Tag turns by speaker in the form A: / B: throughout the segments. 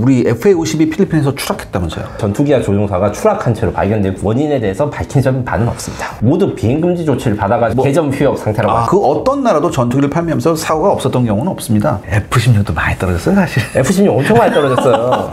A: 우리 FA-50이 필리핀에서 추락했다면서요?
B: 전투기와 조종사가 추락한 채로 발견되고 원인에 대해서 밝힌 점은 바는 없습니다. 모두 비행금지 조치를 받아가지고 개점 휴업 상태라고
A: 그 어떤 나라도 전투기를 판매하면서 사고가 없었던 경우는 없습니다. F-16도 많이 떨어졌어요, 사실.
B: F-16 엄청 많이 떨어졌어요.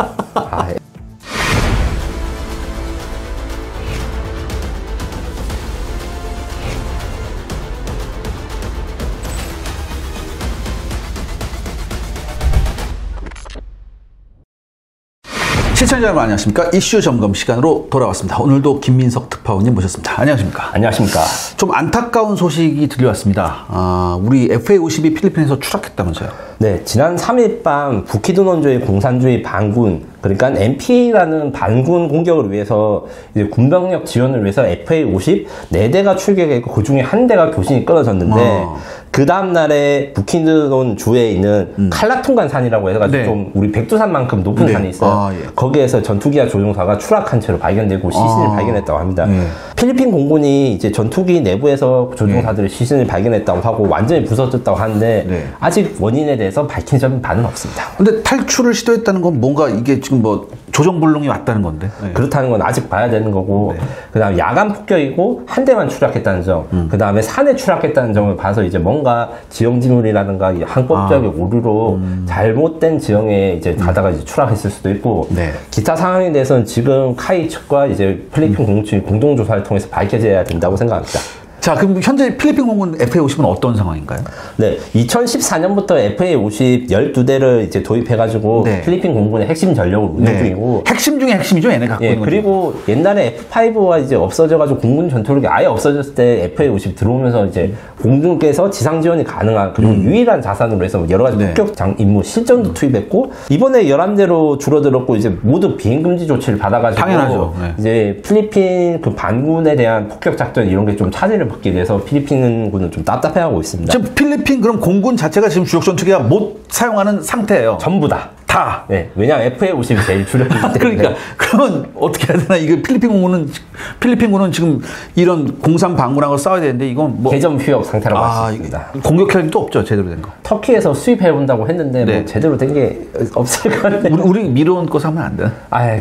A: 시청자 여러분 안녕하십니까? 이슈 점검 시간으로 돌아왔습니다. 오늘도 김민석 특파원님 모셨습니다. 안녕하십니까?
B: 안녕하십니까?
A: 좀 안타까운 소식이 들려왔습니다. 우리 FA-50이 필리핀에서 추락했다면서요?
B: 네, 지난 3일 밤 부키도 원조의 공산주의 반군, 그러니까 MP라는 반군 공격을 위해서 이제 군병력 지원을 위해서 FA-50 4대가 출격했고 그 중에 한 대가 교신이 끊어졌는데 그 다음날에 부키드론 주에 있는 칼라퉁간 산이라고 해가지고 좀 우리 백두산만큼 높은 산이 있어요. 거기에서 전투기와 조종사가 추락한 채로 발견되고 시신을 발견했다고 합니다. 필리핀 공군이 이제 전투기 내부에서 조종사들의 시신을 발견했다고 하고 완전히 부서졌다고 하는데 아직 원인에 대해서 밝힌 점은 바는 없습니다.
A: 근데 탈출을 시도했다는 건 뭔가 이게 지금 뭐 조정불능이 왔다는 건데
B: 그렇다는 건 아직 봐야 되는 거고 그 다음에 야간 폭격이고 한 대만 추락했다는 점, 그 다음에 산에 추락했다는 점을 봐서 이제 뭔가 지형지물이라든가 항법적인 오류로 잘못된 지형에 이제 가다가 이제 추락했을 수도 있고 기타 상황에 대해서는 지금 카이 측과 이제 필리핀 공군 측이 공동조사를 통해서 밝혀져야 된다고 생각합니다.
A: 자, 그럼 현재 필리핀 공군 FA-50은 어떤 상황인가요?
B: 네, 2014년부터 FA-50 12대를 이제 도입해가지고 필리핀 공군의 핵심 전력을 운영 중이고
A: 핵심 중에 핵심이죠, 얘네 갖고 있는
B: 그리고 옛날에 F5가 이제 없어져가지고 공군 전투력이 아예 없어졌을 때 FA-50 들어오면서 이제 공군께서 지상 지원이 가능한 그리고 유일한 자산으로 해서 여러 가지 폭격장 임무 실전도 투입했고 이번에 11대로 줄어들었고 이제 모두 비행금지 조치를 받아가지고
A: 당연하죠.
B: 이제 필리핀 그 반군에 대한 폭격 작전 이런 게 좀 차질을 받게 돼서 필리핀군은 좀 답답해하고 있습니다.
A: 지금 필리핀 그럼 공군 자체가 지금 주력 전투기가 못 사용하는 상태예요.
B: 전부 다.
A: 다.
B: 네. 왜냐하면 FA-50이 제일 주력이기 때문에.
A: 그러니까 그러면 어떻게 해야 되나? 이거 필리핀군은 지금 이런 공산 반군하고 싸워야 되는데 이건 뭐
B: 개점 휴업 상태라고 할 수 있습니다.
A: 공격할 힘도 없죠, 제대로 된 거.
B: 터키에서 수입해 본다고 했는데 뭐 제대로 된 게 없을 것 같아요.
A: 우리 미르원 거 사면 안 돼?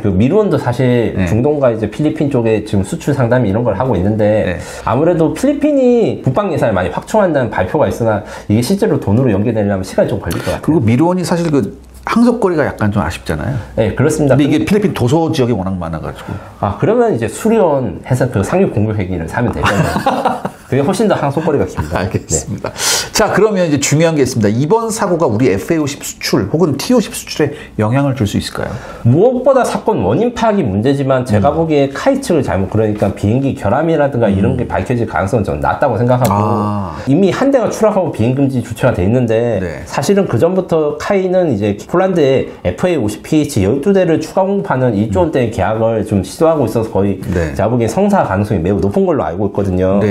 B: 그 미르원도 사실 중동과 이제 필리핀 쪽에 지금 수출 상담 이런 걸 하고 있는데 아무래도 필리핀이 국방 예산을 많이 확충한다는 발표가 있으나 이게 실제로 돈으로 연계되려면 시간이 좀 걸릴 것 같아요.
A: 그리고 미르원이 사실 그 항속거리가 약간 좀 아쉽잖아요.
B: 네, 그렇습니다.
A: 근데 이게 필리핀 도서 지역이 워낙 많아가지고.
B: 그러면 이제 수리원 해서 그 상륙 공격 회기를 사면 되잖아요. 그게 훨씬 더 항속거리가 깁니다.
A: 알겠습니다. 자, 그러면 이제 중요한 게 있습니다. 이번 사고가 우리 FA-50 수출 혹은 T-50 수출에 영향을 줄 수 있을까요?
B: 무엇보다 사건 원인 파악이 문제지만 제가 보기에 카이 측을 그러니까 비행기 결함이라든가 이런 게 밝혀질 가능성은 좀 낮다고 생각하고 이미 한 대가 추락하고 비행금지 조치가 돼 있는데 사실은 그 전부터 카이는 이제 폴란드에 FA-50PH 12대를 추가 공급하는 1조 원대의 계약을 좀 시도하고 있어서 거의 제가 보기엔 성사 가능성이 매우 높은 걸로 알고 있거든요.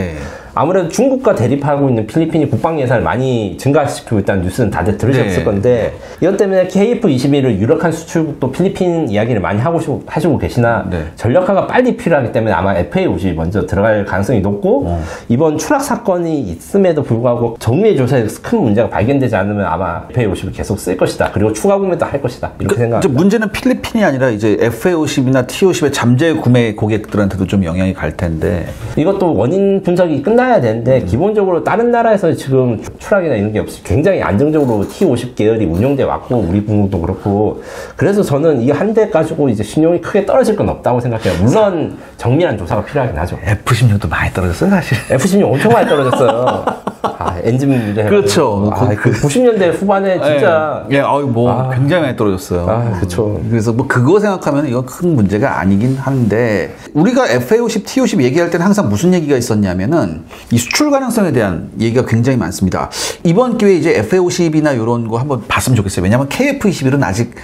B: 아무래도 중국과 대립하고 있는 필리핀이 국방 예산을 많이 증가시키고 있다는 뉴스는 다들 들으셨을 건데 이것 때문에 KF-21을 유력한 수출국도 필리핀 이야기를 많이 하시고 계시나 전력화가 빨리 필요하기 때문에 아마 FA-50이 먼저 들어갈 가능성이 높고 이번 추락 사건이 있음에도 불구하고 정밀 조사에서 큰 문제가 발견되지 않으면 아마 FA-50을 계속 쓸 것이다. 그리고 추가 구매도 할 것이다. 이렇게 생각합니다.
A: 문제는 필리핀이 아니라 이제 FA-50이나 T-50의 잠재 구매 고객들한테도 좀 영향이 갈 텐데
B: 이것도 원인 분석이 끝나야 되는데 기본적으로 다른 나라에서 지금 추락이나 이런 게 없이 굉장히 안정적으로 T-50 계열이 운영돼 왔고 우리 공군도 그렇고 그래서 저는 이 한 대 가지고 이제 신용이 크게 떨어질 건 없다고 생각해요. 물론 정밀한 조사가 필요하긴 하죠.
A: F-16도 많이 떨어졌어요, 사실.
B: F-16 엄청 많이 떨어졌어요. 엔진 문제.
A: 그렇죠.
B: 그 90년대 후반에 진짜.
A: 굉장히 많이 떨어졌어요.
B: 그렇죠.
A: 그래서 뭐 그거 생각하면 이건 큰 문제가 아니긴 한데 우리가 FA-50, T-50 얘기할 때는 항상 무슨 얘기가 있었냐면은 이 수출 가능성에 대한 얘기가 굉장히 많습니다. 이번 기회에 이제 FA-50이나 이런 거 한번 봤으면 좋겠어요. 왜냐하면 KF-21은 아직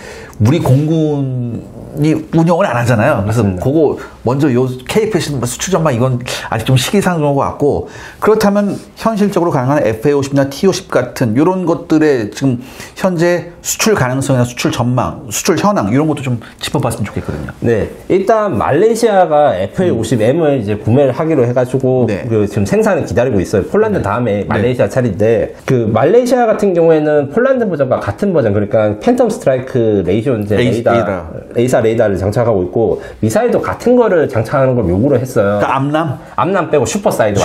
A: 우리 공군이 운영을 안 하잖아요. 그래서 그거 먼저 요 KF-21 수출 전망 이건 아직 좀 시기상조인 것 같고 그렇다면 현실적으로 가능한 FA-50이나 T-50 같은 이런 것들의 지금 현재 수출 가능성이나 수출 전망, 수출 현황 이런 것도 좀 짚어봤으면 좋겠거든요.
B: 네, 일단 말레이시아가 FA-50M을 이제 구매를 하기로 해가지고 그 지금 생산을 기다리고 있어요. 폴란드 다음에 말레이시아 차례인데 그 말레이시아 같은 경우에는 폴란드 버전과 같은 버전 그러니까 팬텀 스트라이크 비전 이제 A사 레이더를 장착하고 있고 미사일도 같은 거를 장착하는 걸 요구를 했어요.
A: 그러니까
B: 암남 빼고 슈퍼 사이드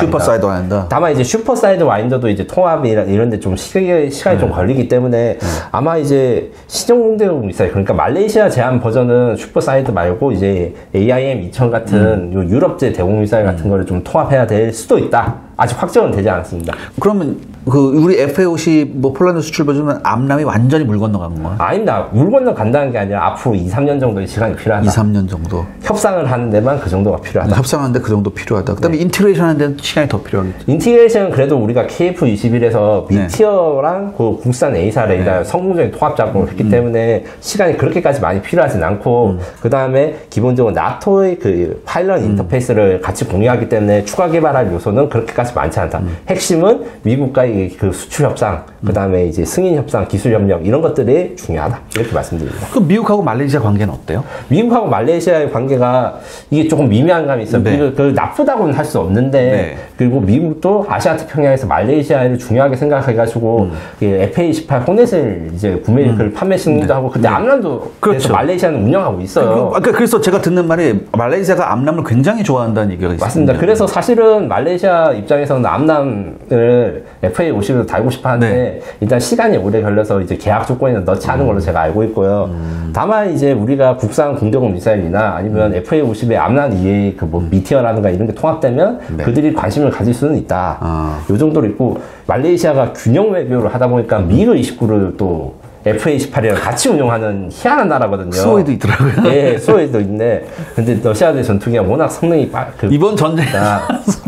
B: 와인더. 다만 이제 슈퍼 사이드 와인더도 이제 통합이나 이런데 좀 시간이 좀 걸리기 때문에 아마 이제 시정 공대공 미사일 그러니까 말레이시아 제한 버전은 슈퍼 사이드 말고 이제 AIM-2000 같은 요 유럽제 대공 미사일 같은 거를 좀 통합해야 될 수도 있다. 아직 확정은 되지 않았습니다.
A: 그러면 우리 FA50 뭐 폴란드 수출 버전은 암남이 완전히 물 건너간 건가요?
B: 아닙니다. 물 건너 간다는 게 아니라 앞으로 2, 3년 정도의 시간이 필요하다.
A: 2, 3년 정도.
B: 협상을 하는 데만 그 정도가 필요하다.
A: 협상하는데 그 정도 필요하다. 그다음에 인티그레이션 하는 데는 시간이 더 필요하겠죠.
B: 인티그레이션은 그래도 우리가 KF-21에서 미티어랑 그 국산 A사 레이더 성공적인 통합 작업을 했기 때문에 시간이 그렇게까지 많이 필요하진 않고 그 다음에 기본적으로 나토의 그 파일럿 인터페이스를 같이 공유하기 때문에 추가 개발할 요소는 그렇게까지 많지 않다. 핵심은 미국과의 그 수출 협상, 그 다음에 이제 승인 협상, 기술 협력 이런 것들이 중요하다. 이렇게 말씀드립니다.
A: 그럼 미국하고 말레이시아 관계는 어때요?
B: 미국하고 말레이시아의 관계가 이게 조금 미묘한 감이 있어요. 그 나쁘다고는 할 수 없는데 그리고 미국도 아시아 태평양에서 말레이시아를 중요하게 생각해가지고 FA-18 호넷을 이제 구매를 판매시키기도 하고 그때 암람도 그래서 말레이시아는 운영하고 있어요.
A: 그래서 제가 듣는 말이 말레이시아가 암람을 굉장히 좋아한다는 얘기가 있습니다.
B: 맞습니다. 그래서 사실은 말레이시아 입장에서는 암람을 FA-50으로 달고 싶어 하는데 일단 시간이 오래 걸려서 이제 계약 조건에는 넣지 않은 걸로 제가 알고 있고요. 다만 이제 우리가 국산 공대공 미사일이나 아니면 FA-50의 암람 이외의 그 뭐 미티어라든가 이런 게 통합되면 그들이 관심을 가질 수는 있다. 요 정도로 있고 말레이시아가 균형 외교를 하다 보니까 미그 29를 또 FA-18이랑 같이 운용하는 희한한 나라거든요.
A: 수호에도 있더라고요.
B: 네, 수호에도 있는데, 근데 러시아의 전투기가 워낙 성능이
A: 이번 전쟁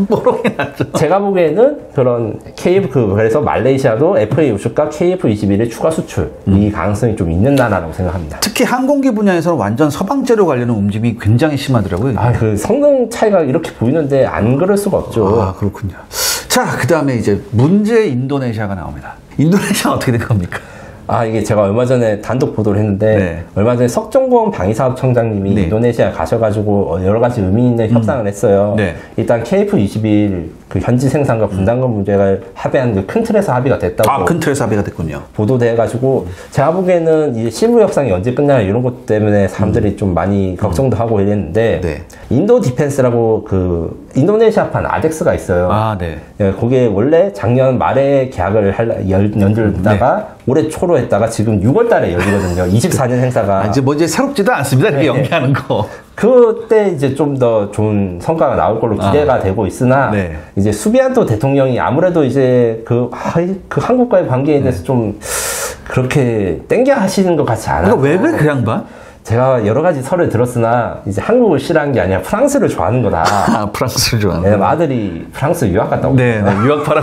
A: 뽀록이 났죠.
B: 제가 보기에는 그런 그래서 말레이시아도 FA-50과 KF-21의 추가 수출 이 가능성이 좀 있는 나라라고 생각합니다.
A: 특히 항공기 분야에서는 완전 서방제로 관련된 움직임이 굉장히 심하더라고요.
B: 그 성능 차이가 이렇게 보이는데 안 그럴 수가 없죠.
A: 그렇군요. 자, 그 다음에 이제 문제 인도네시아가 나옵니다. 인도네시아 어떻게 된 겁니까?
B: 이게 제가 얼마 전에 단독 보도를 했는데 얼마 전에 석정공 방위사업청장님이 인도네시아 가셔가지고 여러 가지 의미 있는 협상을 했어요. 일단 KF-21 그 현지 생산과 분담금 문제를 합의한 그 큰 틀에서 합의가 됐다고.
A: 큰 틀에서 합의가 됐군요.
B: 보도돼가지고 제가 보기에는 이 실무 협상이 언제 끝나냐 이런 것 때문에 사람들이 좀 많이 걱정도 하고 이랬는데 인도 디펜스라고 그 인도네시아판 아덱스가 있어요. 거기에 원래 작년 말에 계약을 연주했다가 올해 초로 했다가 지금 6월 달에 열리거든요. 24년 행사가.
A: 이제 뭐 이제 새롭지도 않습니다. 이렇게 연기하는 거.
B: 그때 이제 좀 더 좋은 성과가 나올 걸로 기대가 되고 있으나 이제 수비안토 대통령이 아무래도 이제 그 한국과의 관계에 대해서 좀 그렇게 땡겨 하시는 것 같지 않아요.
A: 왜 그래 그 양반?
B: 제가 여러 가지 설을 들었으나 이제 한국을 싫어하는 게 아니라 프랑스를 좋아하는 거다.
A: 프랑스를 좋아하는.
B: 왜냐면 아들이 프랑스 유학 갔다 오고.
A: 유학파라.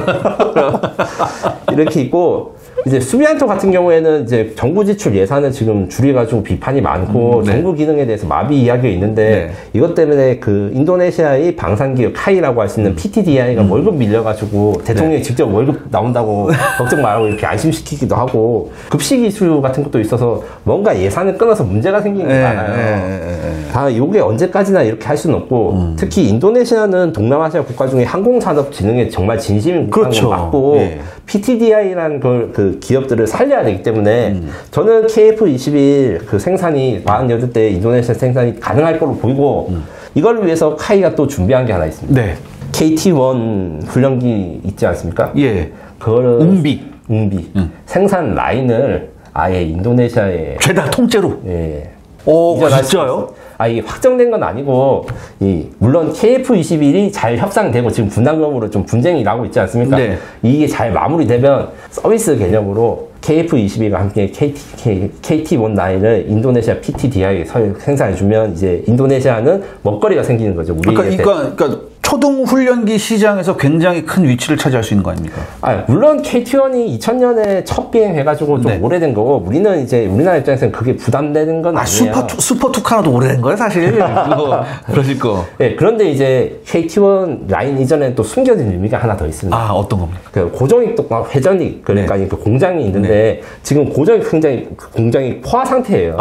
B: 이렇게 있고. 이제 수비안토 같은 경우에는 이제 정부 지출 예산을 지금 줄여가지고 비판이 많고 정부 기능에 대해서 마비 이야기가 있는데 이것 때문에 그 인도네시아의 방산기업 카이라고 할 수 있는 PTDI가 월급 밀려가지고 대통령이 직접 월급 나온다고 걱정 말라고 이렇게 안심시키기도 하고 급식 이슈 같은 것도 있어서 뭔가 예산을 끊어서 문제가 생기는 게 많아요. 다 이게 언제까지나 이렇게 할 수는 없고 특히 인도네시아는 동남아시아 국가 중에 항공산업 진흥에 정말 진심인 국가인 거 맞고 PTDI라는 그 기업들을 살려야 되기 때문에 저는 KF-21 그 생산이 48대 인도네시아 생산이 가능할 걸로 보이고 이걸 위해서 카이가 또 준비한 게 하나 있습니다. KT-1 훈련기 있지 않습니까? 그거를 웅비 생산 라인을 아예 인도네시아에
A: 죄다 통째로. 진짜요?
B: 이게 확정된 건 아니고, 물론 KF-21이 잘 협상되고 지금 분담금으로 좀 분쟁이 나고 있지 않습니까? 이게 잘 마무리되면 서비스 개념으로 KF-22가 함께 KT-1 라인을 인도네시아 PTDI에 생산해주면 이제 인도네시아는 먹거리가 생기는 거죠.
A: 그러니까 초등 훈련기 시장에서 굉장히 큰 위치를 차지할 수 있는 거 아닙니까?
B: 물론 KT-1이 2000년에 첫 비행해가지고 좀 오래된 거고, 우리는 이제 우리나라 입장에서는 그게 부담되는 건 아니에요.
A: 슈퍼 투카나도 오래된 거예요, 사실. 그러실 거.
B: 그런데 이제 KT-1 라인 이전에 또 숨겨진 의미가 하나 더 있습니다.
A: 어떤 겁니까?
B: 그 고정익 회전익, 그러니까 그 공장이 있는데, 지금 공장이 포화 상태예요.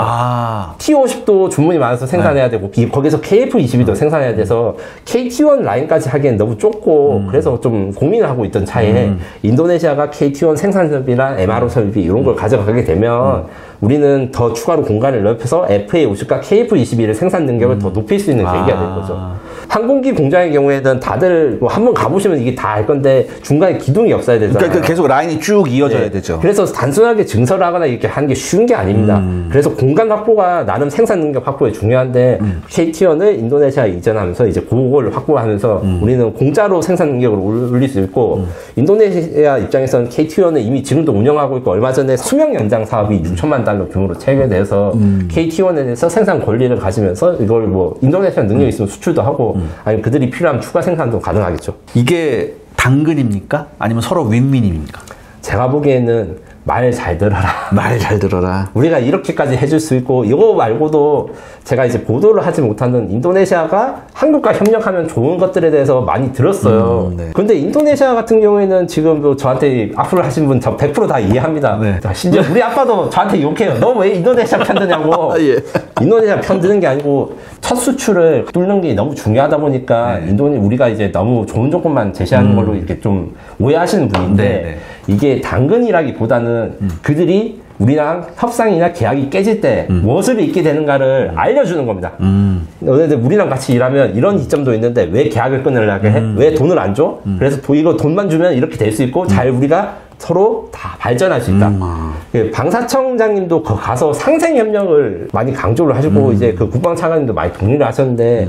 B: T-50도 주문이 많아서 생산해야 되고, 거기서 KF-22도 생산해야 돼서, KT-1 라인까지 하기엔 너무 좁고 그래서 좀 고민을 하고 있던 차에 인도네시아가 KT-1 생산 설비나 MRO 설비 이런 걸 가져가게 되면 우리는 더 추가로 공간을 넓혀서 FA50과 KF21의 생산 능력을 더 높일 수 있는 계기가 될 거죠. 항공기 공장의 경우에는 다들 뭐 한번 가보시면 이게 다 알 건데 중간에 기둥이 없어야 되잖아요.
A: 그러니까 계속 라인이 쭉 이어져야
B: 네.
A: 되죠.
B: 그래서 단순하게 증설을 하거나 이렇게 하는 게 쉬운 게 아닙니다. 그래서 공간 확보가 나름 생산 능력 확보에 중요한데 KT1을 인도네시아에 이전하면서 이제 그걸 확보하면서 우리는 공짜로 생산 능력을 올릴 수 있고 인도네시아 입장에서는 KT1은 이미 지금도 운영하고 있고 얼마 전에 수명 연장 사업이 6천만 달러 규모로 체결돼서 KT1에 대해서 생산 권리를 가지면서 이걸 뭐 인도네시아 능력이 있으면 수출도 하고 아니면 그들이 필요하면 추가 생산도 가능하겠죠.
A: 이게 당근입니까? 아니면 서로 윈윈입니까?
B: 제가 보기에는 말 잘 들어라.
A: 말 잘 들어라.
B: 우리가 이렇게까지 해줄 수 있고 이거 말고도 제가 이제 보도를 하지 못하는 인도네시아가 한국과 협력하면 좋은 것들에 대해서 많이 들었어요.
A: 네.
B: 근데 인도네시아 같은 경우에는 지금 뭐 저한테 악플을 하신 분 저 100% 다 이해합니다.
A: 네.
B: 심지어 우리 아빠도 저한테 욕해요. 너 왜 인도네시아 편드냐고.
A: 예.
B: 인도네시아 편드는 게 아니고 첫 수출을 뚫는 게 너무 중요하다 보니까 우리가 이제 너무 좋은 조건만 제시하는 걸로 이렇게 좀 오해하시는 분인데
A: 네.
B: 이게 당근이라기보다는 그들이 우리랑 협상이나 계약이 깨질 때 무엇을 잊게 되는가를 알려주는 겁니다. 너네들 우리랑 같이 일하면 이런 이점도 있는데 왜 계약을 끊으려고 해? 왜 돈을 안 줘? 그래서 이거 돈만 주면 이렇게 될 수 있고 잘 우리가 서로 다 발전할 수 있다. 그 방사청장님도 가서 상생협력을 많이 강조를 하시고 이제 그 국방차관님도 많이 동의를 하셨는데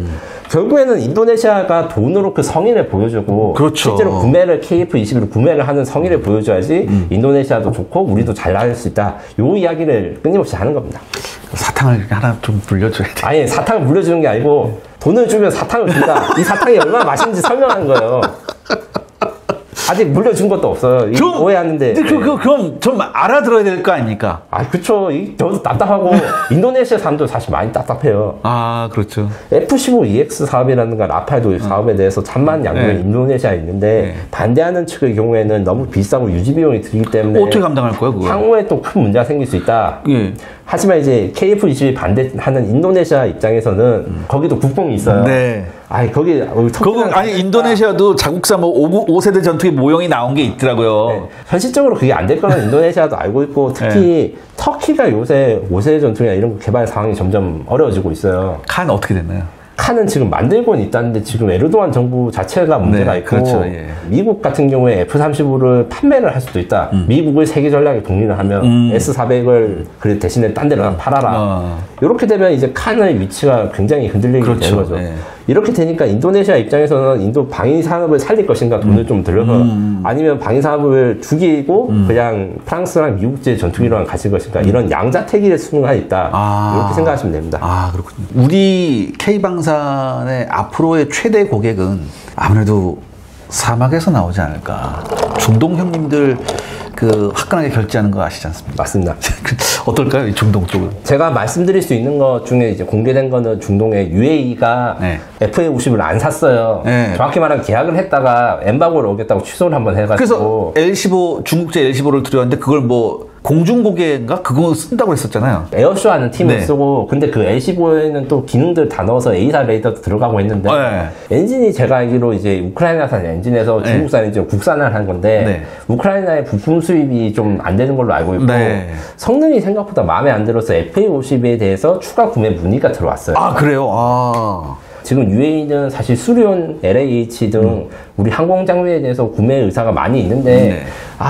B: 결국에는 인도네시아가 돈으로 그 성의를 보여주고
A: 그렇죠.
B: 실제로 구매를 KF21을 구매를 하는 성의를 보여줘야지 인도네시아도 좋고 우리도 잘 나갈 수 있다. 요 이야기를 끊임없이 하는 겁니다.
A: 사탕을 하나 좀 불려줘야 돼.
B: 아니 사탕을 물려주는 게 아니고 돈을 주면 사탕을 준다. 이 사탕이 얼마나 맛있는지 설명하는 거예요. 아직 물려준 것도 없어요. 오해하는데.
A: 그럼 좀 알아들어야 될 거 아닙니까?
B: 아, 그쵸. 저도 답답하고, 인도네시아 사람도 사실 많이 답답해요.
A: 아, 그렇죠.
B: F-15EX 사업이라든가 라팔도 사업에 대해서 천만 양분이 인도네시아에 있는데, 반대하는 측의 경우에는 너무 비싸고 유지비용이 들기 때문에.
A: 어떻게 감당할 거예요, 그거?
B: 향후에 또 큰 문제가 생길 수 있다.
A: 예.
B: 하지만 이제 KF-21 반대하는 인도네시아 입장에서는 거기도 국뽕이 있어요.
A: 네.
B: 아니, 거기
A: 아니 인도네시아도 자국사 뭐 5세대 전투기 모형이 나온 게 있더라고요.
B: 네. 현실적으로 그게 안 될 거는 인도네시아도 알고 있고 특히 터키가 요새 5세대 전투기나 이런 거 개발 상황이 점점 어려워지고 있어요.
A: 칸 어떻게 됐나요?
B: 칸은 지금 만들고는 있다는데 지금 에르도안 정부 자체가 문제가 있고
A: 그렇죠, 예.
B: 미국 같은 경우에 F-35를 판매를 할 수도 있다. 미국의 세계 전략에 동의를 하면 S-400을 그 대신에 딴 데로 팔아라. 이렇게 되면 이제 칸의 위치가 굉장히 흔들리게
A: 그렇죠,
B: 되는 거죠.
A: 예.
B: 이렇게 되니까 인도네시아 입장에서는 인도 방위 산업을 살릴 것인가 돈을 좀 들여서 아니면 방위 산업을 죽이고 그냥 프랑스랑 미국제 전투기로만 가실 것인가 이런 양자택일의 수능가 있다. 이렇게 생각하시면 됩니다.
A: 아, 그렇군요. 우리 K방산의 앞으로의 최대 고객은 아무래도 사막에서 나오지 않을까. 중동 형님들 그 화끈하게 결제하는 거 아시지 않습니까?
B: 맞습니다.
A: 어떨까요? 이 중동 쪽은?
B: 제가 말씀드릴 수 있는 것 중에 이제 공개된 거는 중동의 UAE가
A: 네.
B: FA50을 안 샀어요.
A: 네.
B: 정확히 말하면 계약을 했다가 엠바고를 오겠다고 취소를 한번 해가지고.
A: 그래서 L15 중국제 L15를 들여왔는데 그걸 뭐 공중고개인가 그거 쓴다고 했었잖아요.
B: 에어쇼 하는 팀을
A: 네.
B: 쓰고 근데 그 L15에는 또 기능들 다 넣어서 A사 레이더도 들어가고 했는데
A: 네.
B: 엔진이 제가 알기로 이제 우크라이나산 엔진에서 중국산 엔진 국산을 한 건데
A: 네.
B: 우크라이나의 부품 수입이 좀 안 되는 걸로 알고 있고
A: 네.
B: 성능이 생각보다 마음에 안 들어서 FA50에 대해서 추가 구매 문의가 들어왔어요.
A: 아, 그래요? 아.
B: 지금 UAE는 사실 수리온, LAH 등 우리 항공 장비에 대해서 구매 의사가 많이 있는데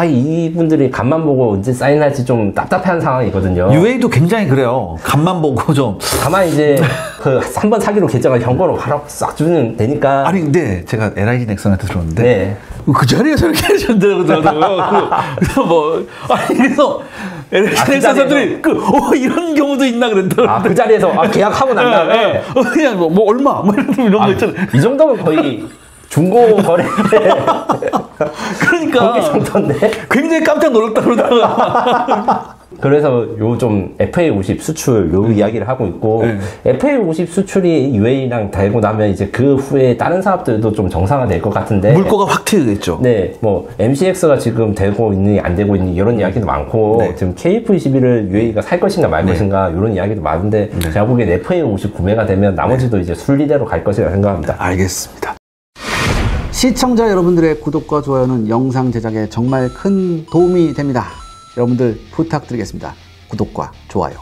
B: 이분들이 간만 보고 언제 사인할지 좀 답답한 상황이거든요.
A: UAE도 굉장히 그래요. 간만 보고 좀.
B: 다만 이제 그 한 번 사기로 결정한 현금으로 바로 싹 주면 되니까.
A: 아니 근데 제가 LIG 넥슨한테 들었는데
B: 네.
A: 그 자리에서 이렇게 해준다고 그래서 뭐 그래서 LIG 넥슨 사람들이 이런 경우도 있나 그랬더라고요.
B: 그 자리에서 계약하고 난 다음에
A: 그냥 뭐 얼마 뭐 이런 거 있잖아요.
B: 이 정도면 거의 중고 거래.
A: 그러니까
B: 거기 정도인데
A: 굉장히 깜짝 놀랐다 그러다가.
B: 그래서 요 좀 FA50 수출 요 이야기를 하고 있고 FA50 수출이 UAE랑 되고 나면 이제 그 후에 다른 사업들도 좀 정상화될 것 같은데
A: 물꼬가 확 튀겠죠.
B: 네, 뭐 MCX가 지금 되고 있니 안 되고 있니 이런 이야기도 많고 지금 KF21을 UAE가 살 것인가 말 것인가 이런 이야기도 많은데 제가 보기엔 FA50 구매가 되면 나머지도 이제 순리대로 갈 것이라 생각합니다.
A: 알겠습니다. 시청자 여러분들의 구독과 좋아요는 영상 제작에 정말 큰 도움이 됩니다. 여러분들 부탁드리겠습니다. 구독과 좋아요.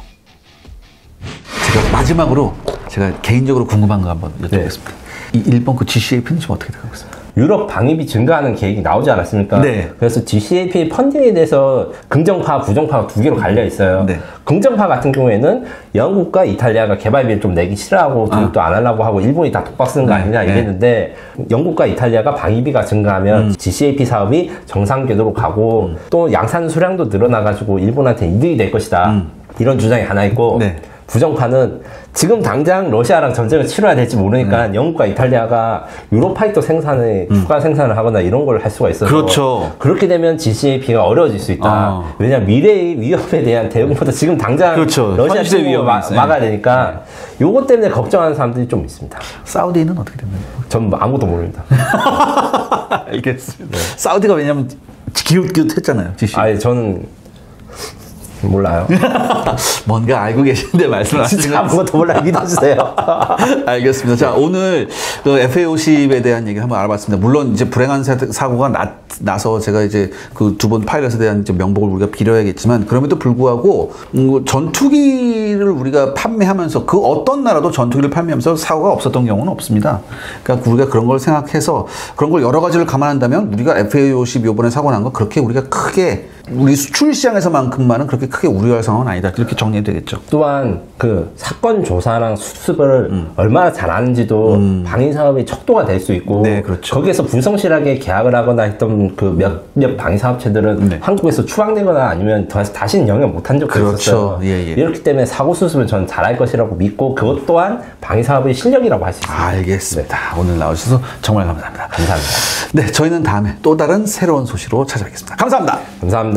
A: 제가 마지막으로 제가 개인적으로 궁금한 거 한번 여쭤보겠습니다. 이 일본 그 GCAP는 지금 어떻게 되고 있습니까?
B: 유럽 방위비 증가하는 계획이 나오지 않았습니까?
A: 네.
B: 그래서 GCAP 펀딩에 대해서 긍정파, 부정파가 두 개로 갈려 있어요.
A: 네.
B: 긍정파 같은 경우에는 영국과 이탈리아가 개발비를 좀 내기 싫어하고 도입도 안 하려고 하고 일본이 다 독박 쓰는 거 아니냐 이랬는데 영국과 이탈리아가 방위비가 증가하면 GCAP 사업이 정상 궤도로 가고 또 양산 수량도 늘어나가지고 일본한테 이득이 될 것이다. 이런 주장이 하나 있고
A: 네.
B: 부정파는 지금 당장 러시아랑 전쟁을 치러야 될지 모르니까 영국과 이탈리아가 유로파이터 생산에 추가 생산을 하거나 이런 걸 할 수가 있어서
A: 그렇죠.
B: 그렇게 되면 GCAP가 어려워질 수 있다. 왜냐하면 미래의 위협에 대한 대응보다 지금 당장
A: 그렇죠.
B: 러시아
A: 현실의
B: 위협을
A: 위협이
B: 막아야 되니까 요것 때문에 걱정하는 사람들이 좀 있습니다.
A: 사우디는 어떻게 됩니까?
B: 전 아무도 모릅니다.
A: 알겠습니다. 사우디가 왜냐면 기웃기웃했잖아요.
B: 아니 저는 몰라요.
A: 뭔가 알고 계시는데 말씀하시는
B: 진짜 아무것도 몰라 믿어주세요.
A: 알겠습니다. 자, 오늘 그 FA50에 대한 얘기 한번 알아봤습니다. 물론 이제 불행한 사고가 나서 제가 이제 그 두 번 파일럿에 대한 이제 명복을 우리가 빌어야겠지만 그럼에도 불구하고 전투기를 우리가 판매하면서 그 어떤 나라도 전투기를 판매하면서 사고가 없었던 경우는 없습니다. 그러니까 우리가 그런 걸 생각해서 그런 걸 여러 가지를 감안한다면 우리가 FA50 요번에 사고 난 거 그렇게 우리가 크게 우리 수출 시장에서만큼만은 그렇게 크게 우려할 상황은 아니다. 이렇게 정리해도 되겠죠.
B: 또한 그 사건 조사랑 수습을 얼마나 잘하는지도 방위 사업의 척도가 될 수 있고
A: 네, 그렇죠.
B: 거기에서 불성실하게 계약을 하거나 했던 그 몇몇 방위 사업체들은
A: 네.
B: 한국에서 추방되거나 아니면 다시는 영향 못한 적도
A: 그렇죠.
B: 있었어요.
A: 예, 예.
B: 이렇기 때문에 사고 수습은 저는 잘할 것이라고 믿고 그것 또한 방위 사업의 실력이라고 할 수 있습니다.
A: 알겠습니다. 오늘 나오셔서 정말 감사합니다.
B: 감사합니다.
A: 네, 저희는 다음에 또 다른 새로운 소식으로 찾아뵙겠습니다. 감사합니다.
B: 감사합니다.